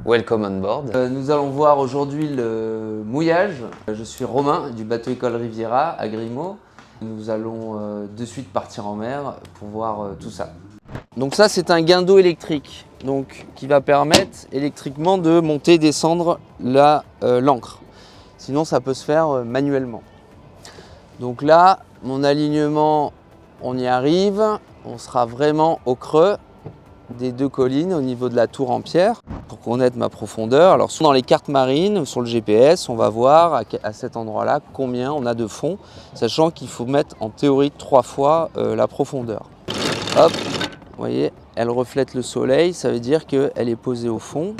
welcome on board. Nous allons voir aujourd'hui le mouillage. Je suis Romain du bateau École Riviera à Grimaud. Nous allons de suite partir en mer pour voir tout ça. Donc ça, c'est un guindeau électrique qui va permettre électriquement de monter et descendre l'ancre. Sinon, ça peut se faire manuellement. Donc là, mon alignement, on y arrive. On sera vraiment au creux des deux collines au niveau de la tour en pierre pour connaître ma profondeur. Alors dans les cartes marines, sur le GPS, on va voir à cet endroit-là combien on a de fond, sachant qu'il faut mettre en théorie 3 fois la profondeur. Hop, vous voyez, elle reflète le soleil, ça veut dire qu'elle est posée au fond.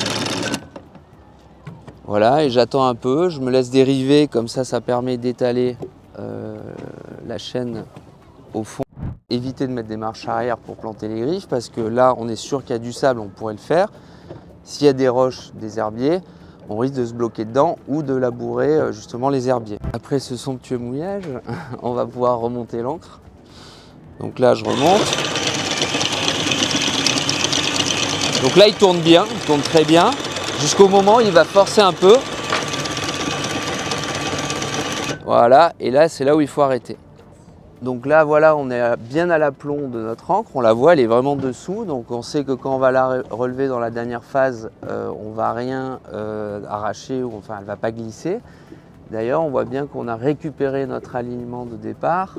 Voilà, et j'attends un peu, je me laisse dériver, comme ça permet d'étaler la chaîne au fond. Éviter de mettre des marches arrière pour planter les griffes parce que là on est sûr qu'il y a du sable, on pourrait le faire. S'il y a des roches, des herbiers, on risque de se bloquer dedans ou de labourer justement les herbiers. Après ce somptueux mouillage, on va pouvoir remonter l'ancre. Donc là je remonte. Donc là il tourne bien, il tourne très bien, jusqu'au moment où il va forcer un peu. Voilà, et là c'est là où il faut arrêter. Donc là, voilà, on est bien à l'aplomb de notre ancre, on la voit, elle est vraiment dessous, donc on sait que quand on va la relever dans la dernière phase, on ne va rien arracher, ou enfin elle ne va pas glisser. D'ailleurs, on voit bien qu'on a récupéré notre alignement de départ,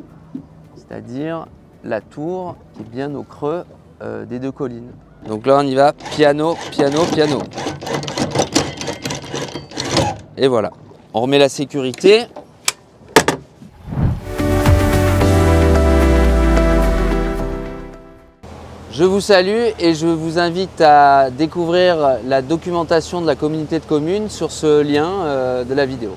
c'est-à-dire la tour qui est bien au creux des deux collines. Donc là, on y va piano, piano, piano. Et voilà, on remet la sécurité. Je vous salue et je vous invite à découvrir la documentation de la communauté de communes sur ce lien de la vidéo.